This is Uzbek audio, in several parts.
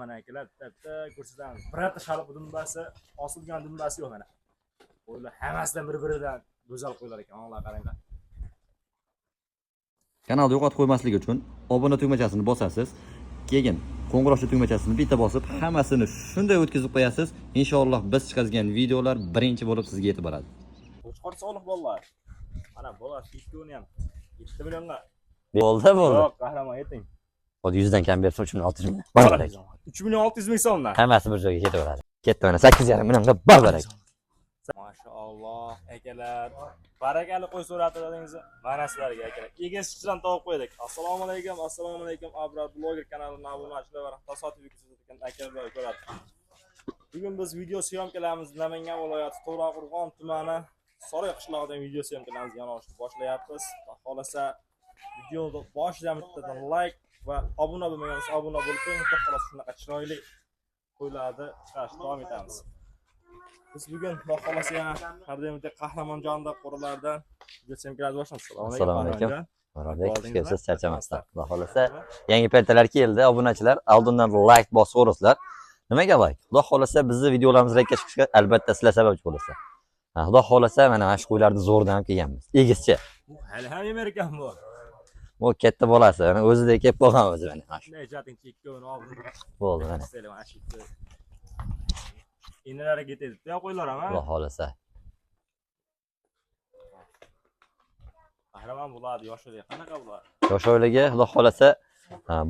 Mana akalar bitta ko'rsatamiz. Birorta shalib dumbasi, osilgan dumbasi yo'q mana. Qo'ylar hammasidan bir-biridan go'zal qo'ylar ekan. Alloh qaranglar. Kanalni yo'qotib qo'ymaslik uchun obuna tugmachasini bosasiz. Keyin qo'ng'iroqcha tugmachasini bitta bosib, hammasini shunday o'tkazib qo'yasiz. Inshaalloh biz chiqargan videolar birinchi bo'lib sizga yetib boradi. Qo'chqor sog'liq bolalar. Mana bola ikkoni ham 7 millionga. Bo'ldi. Yo'q, qahramon yeting. Hozir 100 dan kam bersa 3 million 600 ming. Barbarak. 3 million 600 ming so'mdan. Hammasi bir joyga ketaveradi. Ketdi mana 8,5 millionga barbarak. Mashaalloh, akalar. Barakali qo'y so'ratadingiz. Mana sizlarga akalar. Egasidan topib qo'ydik. Assalomu alaykum. Abrar bloger kanalining obunachilar va tasodifiy ko'rsatgan akalar ko'radi. Bugun biz video syomkalarimizni Namangan viloyati To'raqo'rg'on tumani Soroy qishlog'idan video syomkalarimizni yana boshlayapmiz. Xohlasa videoni boshidan bittadan like va obuna bo'lmagansiz obuna bo'lib qo'ying. Xohlasa shunaqa chiroyli qo'ylarni chiqarishga davom etamiz. Biz bugun xohlasa yana har doim qahramon jonda qo'rlardan video syomkalarni boshlaymiz. Assalomu alaykum. Marhamat, kechasiz charchamasdan. Xudo xolasa yangi paytalar keldi. Obunachilar oldindan like bosib o'rasizlar. Nimaga like? Xudo xolasa bizni videolarimiz rakka chiqishga albatta sizlar sababchi bo'lasiz. Xudo xolasa mana shu qo'ylarni zo'rdan ham kelganmiz. Egizcha. Hali ham Amerikan bu. Bu katta bolasi, mana o'zida kelib qolgan o'zi mana. Shunday jatinchi ikkovini oldim. Bo'ldi mana. Inalari ketadi. Bu qo'ylar ham. Xudo xolasa. Qahramon bo'ladi, yoshlar qanaqa bo'ladi? Yoshlarga xudo xolasa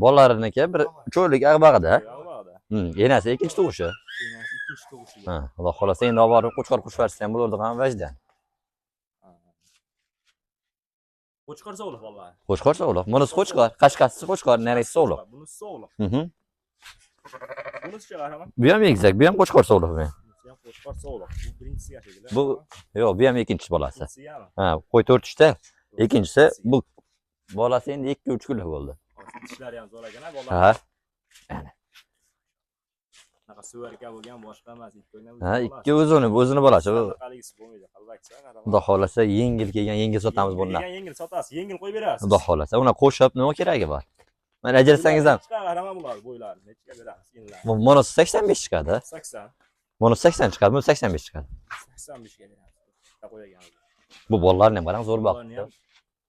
bolalariniki bir 3 oylik ag'bag'ida. Enasi ikkinchi tug'ishi. Enasi ikkinchi tug'ishi. Xudo xolasa endi olib borib qo'chqor qush bersa ham bo'lardi ham vajdan. Qo'chqor sog'liq vallahi. Qo'chqor sog'liq. Bunisi qo'chqor, qashqasi qo'chqor, narisi sog'liq. Bunisi sog'liq. Bunisi qahramon. Bu ham egizak, bu ham qo'chqor sog'liq bu. Qo'chqor sog'liq. Bu birinchisiga shekilli. Bu yo'q, bu ham ikkinchi bolasi. Qo'y 4 ta. Ikkinchisi bu bolasi endi 2-3 kunlik bo'ldi. Ishlari ham zo'r ekan, bolalar. Mana. Naqa suvarka bo'lgan boshqa emas, ikko'yni. Ikki o'zini bolasi. Qaligisi bo'lmaydi, qalbaksa qahramon. Xudo xolasa yengil kelgan, yengil sotamiz bundan. Yengil sotasiz, yengil qo'yib berasiz. Xudo xolasa, uni qo'shib nima keragi bor? Mana ajratsangiz ham. Qahramon bo'ladi bo'ylari, nechaga beramiz inlar. Buni 85 chiqadi. 80. Buni 80 chiqadi, buni 85 chiqadi. 85 ga beramiz. Qo'yagan. Bu bolalarni ham qarang, zo'r boqdi.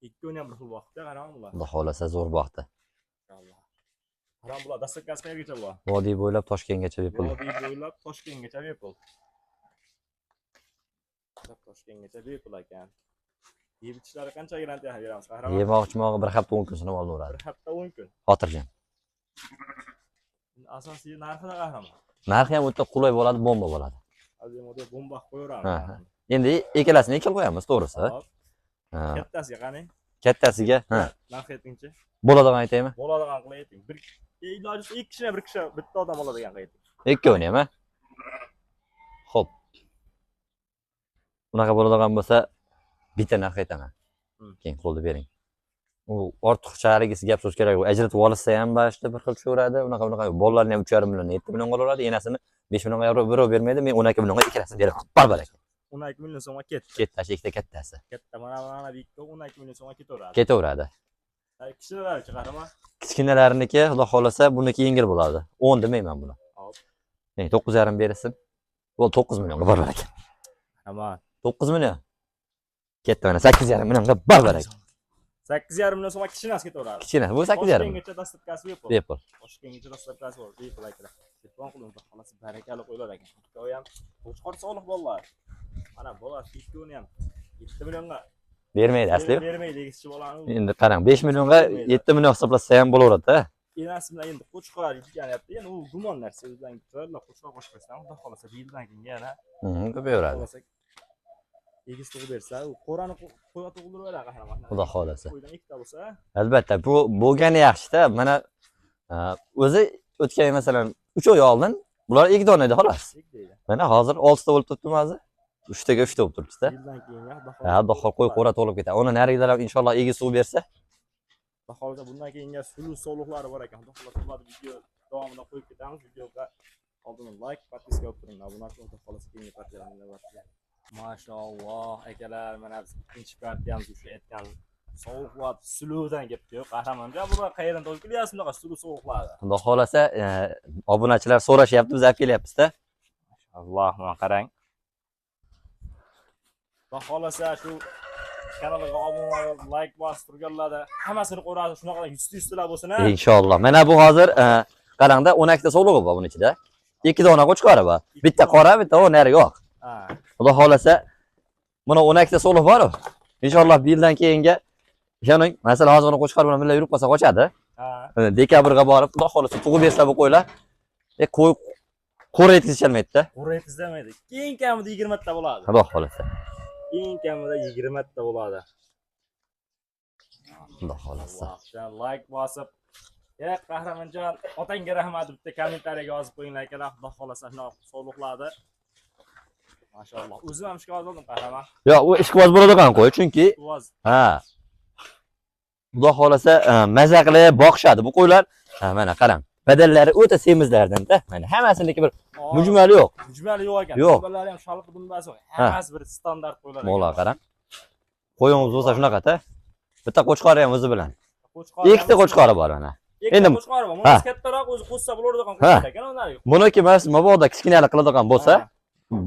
Ikko'ni ham bir xil vaqtda qahramon bo'ladi. Xudo xolasa zo'r boqdi. Inshaalloh. Qahramon bo'ladi, dastlabkasi qayergacha bo'ladi? Vodiy bo'ylab Toshkentgacha bepul. Vodiy bo'ylab Toshkentgacha bepul. Toshkentgacha bepul ekan. Yeb ichishlari qancha garantiya beramiz qahramon? Yemoq-chimog'i bir hafta 10 kun sinab olaveradi. Bir hafta 10 kun. Xotirjam. Asosiy narxi qahramon. Narxi ham o'ta qulay bo'ladi, bomba bo'ladi. Hozir model bomba qo'yaveramiz. Endi ikkalasini ikkil qo'yamiz, to'g'risi. Kattasiga qani? Kattasiga, narx aytingchi. Bo'ladigan aytaymi? Bo'ladigan qilib ayting. Bir iloji ikki kishi, bir kishi, bitta odam oladigan qilib ayting. Ikkovini ham, Xo'p. Bunaqa bo'ladigan bo'lsa, bitta narx aytaman. Keyin qo'lni bering. U ortiqchaligisi gap so'z kerak. U ajratib olsa ham bashda bir xil tushaveradi. Unaqa bolalarni ham 3,5 million, 7 million olaveradi. Enasini 5 million euro birov bermaydi. Men 12 millionga ikkalasini beraman. Barbarak. 12 million so'mga ketdi. Ketdi, ikkita kattasi. Katta mana bu ikki 12 million so'mga ketaveradi. Ketaveradi. Kichkinalar qahramon. Kichkinalarniki xudo xolasa buniki yengil bo'ladi. 10 demayman buni. Hop. 9,5 bersin. Bu 9 millionga barbarak. Aman. 9 million. Ketdi mana 8,5 millionga barbarak. 8,5 million so'mga kichkinasi ketaveradi. Kichkinasi bu 8,5. Toshkentgacha dastlabkasi bepul. Bepul. Toshkentgacha dastlabkasi bor. Bepul aytdilar. Telefon qiling, xolasi barakali qo'ylar ekan. Ikkovi ham qo'chqor sog'liq bolalar. Mana bola ikkoni ham 7 millionga bermaydi asli. Bermaydi egizchi bolani. Endi qarang 5 millionga 7 million hisoblasa ham bo'laveradi-da. Enasi bilan endi qo'chqor yutganyapti. Endi u gumon narsa o'zidan chiroyli qo'chqor qo'shib qo'ysam, xudo xolasa yildan keyin yana ko'payaveradi. Egiz tug'ib bersa, u qo'rani qo'yga tug'dirib qahramon. Xudo xolasa. Qo'ydan ikkita bo'lsa, albatta bu bo'lgani yaxshi-da. Mana o'zi o'tgan masalan 3 oy oldin bular 2 dona edi xolos. Mana hozir 6 ta bo'lib turibdi o'zi. 3 taga 3 ta bo'lib turibdi-da. Yildan keyin Xudo qo'y qo'ra to'lib ketadi. Uni narigilar ham inshaalloh egiz suv bersa, xudo xolasa bundan keyinga suluv sog'liqlari bor ekan. Xudo xolasa bu video davomida qo'yib ketamiz. Videoga oldin like, podpiska qilib turing. Obunachi xudo xolasa keyingi partiyalarni bor. Mashaalloh akalar, mana biz ikkinchi partiyamiz o'sha aytgan Sovuqlar suluvidan kelibdi. Qahramonjon, bular qayerdan to'yib kelyapsiz bunaqa suluv sovuqlarda? Xudo xolasa, obunachilar so'rashyapti, biz olib kelyapmiz-da. Allohga qarang. Xudo xolasa shu kanalga obuna bo'lib, like bosib turganlarda hammasini qo'yadi, shunaqa yuzta bo'lsin ha. Inshaalloh. Mana bu hozir qarangda 12 ta sog'lig'i bor buning ichida. 2 dona qo'chqori bor. Bitta qora, bitta nari yo'q. Ha. Xudo xolasa, buni 12 ta sog'liq bor. Inshaalloh bu yildan keyinga ishoning, masalan, hozir uni qo'chqor bilan birga yurib qolsa qochadi. Ha. Dekabrga borib, Xudo xolasa tug'ib bersa bu qo'ylar, qo'ra yetkazisholmaydi-da. Qo'ra yetkazolmaydi. Keng kamida 20 ta bo'ladi. Xudo xolasa. Eng kamida 20 ta bo'ladi. Xudo xolasa. Allohdan like bosib, Qahramonjon, otangga rahmat deb bitta kommentariyaga yozib qo'yinglar akalar. Xudo xolasa shunaqa sog'liqlarni. Mashalloh. O'zim ham ishga oldim Qahramon. Yo'q, u ishqiboz bo'ladigan qo'y, chunki ha. Xudo xolasa maza qilib boqishadi bu qo'ylar. Ha, mana qarang. Badallari o'ta semizlardan-da. Mana hammasiniki bir mujmali yo'q. Mujmali yo'q ekan. Yo'q. Ularlar ham shalib dumbasi yo'q. Hammasi bir standart qo'ylar. Mo'la qarang. Qo'yimiz bo'lsa shunaqa-da. Bitta qo'chqori ham o'zi bilan. Ikkita qo'chqori bor mana. Endi qo'chqori bor. Bunisi kattaroq o'zi qo'ssa bo'lardigan qo'chqor ekan ular. Buniki emas, mabodo kichkinalik qiladigan bo'lsa,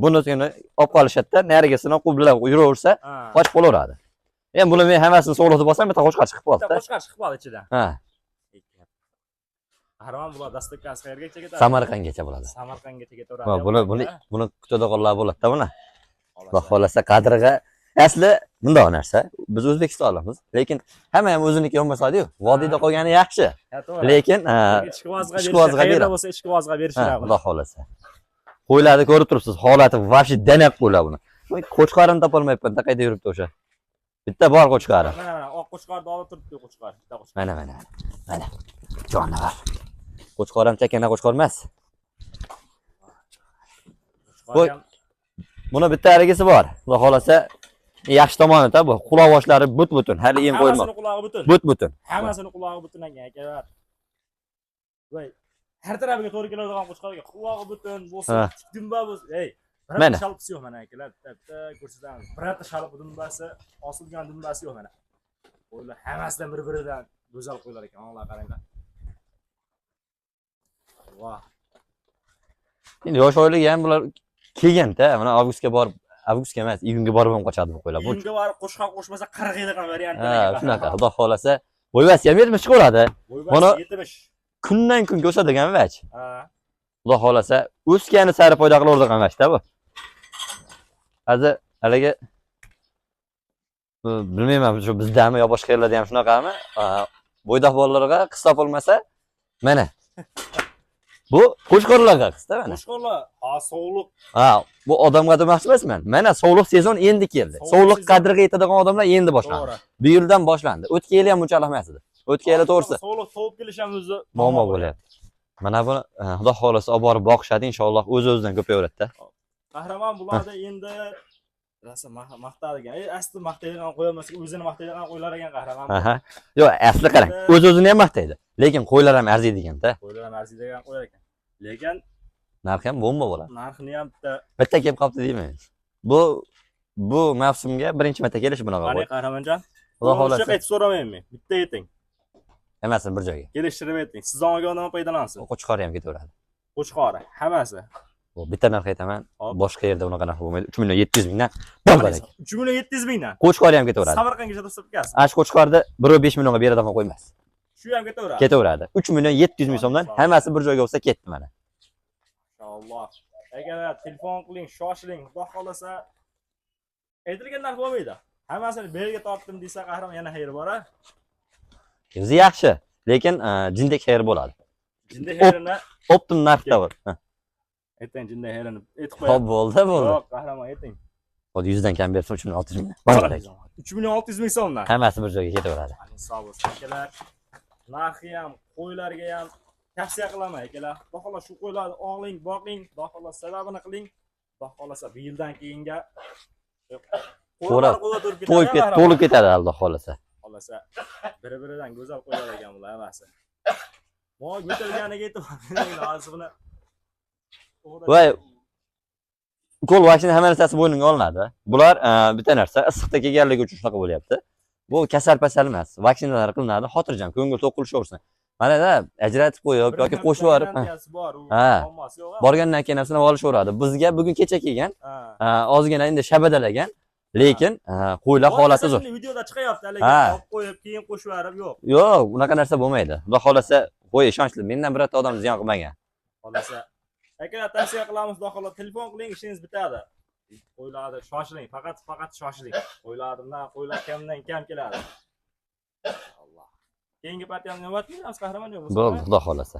bunisini olib qolishadi-da, narigisini qo'l bilan yuraversa, qochib qolaveradi. Endi buni men hammasini sog'liq deb olsam, bitta qo'chqor chiqib qoldi-da. Bitta qo'chqor chiqib qoldi ichidan. Ha. Qahramon bular dasturkasi qayergacha ketadi? Samarqandgacha bo'ladi. Samarqandgacha ketaveradi. Buni kutadiganlar bo'ladi-da buni. Xudo xolasa qadriga asli bundoq narsa. Biz O'zbekistonlimiz, lekin hamma ham o'ziniki olmasadi-yu. Vodiyda qolgani yaxshi. Lekin ishqibozga qayerda bo'lsa ishqibozga berishadi. Xudo xolasa. Qo'ylarni ko'rib turibsiz, holati vobshe danaq qo'ylar buni. Qo'chqorini topolmayapman, qayerda yuribdi o'sha. Bitta bor qo'chqori. Mana, oq qo'chqorni olib turibdi qo'chqor. Bitta qo'chqor. Mana. Mana. Jonivar. Qo'chqor ham chakana qo'chqor emas. Buni bitta arigisi bor. Xudo xolasa, yaxshi tomoni-da bu. Quloq boshlari but-butun, hali em qo'yilmadi. Hammasini qulog'i butun. But-butun. Hammasini qulog'i butun ekan akalar. Voy, har tarafiga to'g'ri keladigan qo'chqorga qulog'i butun bo'lsin, dumba bo'lsin. Ey, birorta shalpisi yo'q mana akalar. Bitta ko'rsatamiz. Birorta shalp dumbasi, osilgan dumbasi yo'q mana. Qo'ylar hammasidan bir-biridan go'zal qo'ylar ekan. Alloh qaranglar. Voh. Endi yosh oilaga ham bular kelganda, mana avgustga emas, iyunga borib ham qochadi bu qo'ylar. Iyunga borib qo'shqa qo'shmasa 40 yildan variant. Ha, shunaqa. Xudo xolasa, bo'yvasi ham 70 chiqaradi. Buni 70. Kundan kunga o'sadigan vaj. Ha. Xudo xolasa, o'sgani sari foyda qilaveradigan vajda bu. Hozir haliga bilmayman, shu bizdami yo boshqa yerlarda ham shunaqami? Bo'ydoq bolalarga qis topilmasa, mana bu qo'chqorlarga qista mana. Qo'chqorlar, sog'liq. Ha, bu odamga demoqchi emasman. Mana sog'liq sezon endi keldi. Sog'liq qadriga yetadigan odamlar endi boshlandi. Bu yildan boshlandi. O'tgan yil ham unchalik emas edi. O'tgan yil to'g'risi. Sog'liq topib kelish ham o'zi muammo bo'lyapti. Mana buni Xudo xolasa olib borib boqishadi, inshaalloh o'z-o'zidan ko'payaveradi-da. Qahramon bularda endi rasa maqtadigan. Asli maqtaydigan qo'yolmasa, o'zini maqtaydigan qo'ylar ekan Qahramon. Aha. Yo'q, asli qarang, o'z-o'zini ham maqtaydi. Lekin qo'ylar ham arziydigan-da. Qo'ylar ham arziydigan qo'y ekan. Lekin narxi ham bomba bo'ladi. Narxini ham bitta kelib qolibdi deyman. Bu mavsumga birinchi marta kelish bunaqa qo'y. Qani Qahramonjon? Xudo xolasa. O'sha qaytib so'ramayman. Bitta yeting. Emas, bir joyga. Kelishtirib ayting. Siz olgandan foydalansin. Qo'chqori ham ketaveradi. Qo'chqori, hammasi. Bu bitta narx aytaman. Boshqa yerda unaqa narx bo'lmaydi. 3.700.000 dan bo'ladi. 3.700.000 dan. Qo'chqori ham ketaveradi. Samarqandgacha turib ketasiz. Ash qo'chqorni 1.5 millionga beradigan qo'ymas. Shu ham ketaveradi. Ketaveradi. 3.700.000 so'mdan hammasi bir joyga bo'lsa ketdi mana. Inshaalloh. Agar telefon qiling, shoshiling, xudo xolasa aytilgan narx bo'lmaydi. Hammasini belga tortdim desa Qahramon yana xayr bor-a? O'zi yaxshi, lekin jindek xayr bo'ladi. Jindek xayrini optim narxda bor. Ayting jindek xayrini aytib qo'ying. Xo'p, bo'ldi. Yo'q, Qahramon ayting. Hozir 100 dan kam bersa 3.600.000. 3.600.000 so'mdan. Hammasi bir joyga ketaveradi. Sog' bo'lsin akalar. Narxi ham, qo'ylarga ham tavsiya qilaman akalar. Xudo xolasa shu qo'ylarni oling, boqing, xudo xolasa sababini qiling. Xudo xolasa bu yildan keyinga to'lib ketadi Alloh xolasa. Xolasa bir-biridan go'zal qo'ylar ekan bular hammasi. Mo'y yo'talganiga yetib, hozir buni. Voy, ukol vaksina hamma narsasi bo'yningga olinadi. Bular bitta narsa, issiqda kelganligi uchun shunaqa bo'lyapti. Bu kasal emas. Vaksinalar qilinadi, xotirjam, ko'ngil to'q qilishaversin. Mana-da ajratib qo'yib yoki qo'shib yuborib, ha. Borgandan keyin narsa olishaveradi. Bizga bugun kecha kelgan, ozgina endi shabadalagan, lekin qo'ylar holati zo'r. Videoda chiqyapti, olib qo'yib, keyin qo'shib yuborib, yo'q. Yo'q, unaqa narsa bo'lmaydi. Xudo xolasa, qo'y ishonchli. Mendan birorta odam ziyon qilmagan. Xolasa. Akalar tavsiya qilamiz, xudo xolasa, telefon qiling, ishingiz bitadi. Qo'ylarni shoshiling, faqat shoshiling. Qo'ylar kamdan kam keladi. Alloh. Keyingi partiyani navbat beramiz, qahramon yo'q. Bo'ldi, xudo xolasa.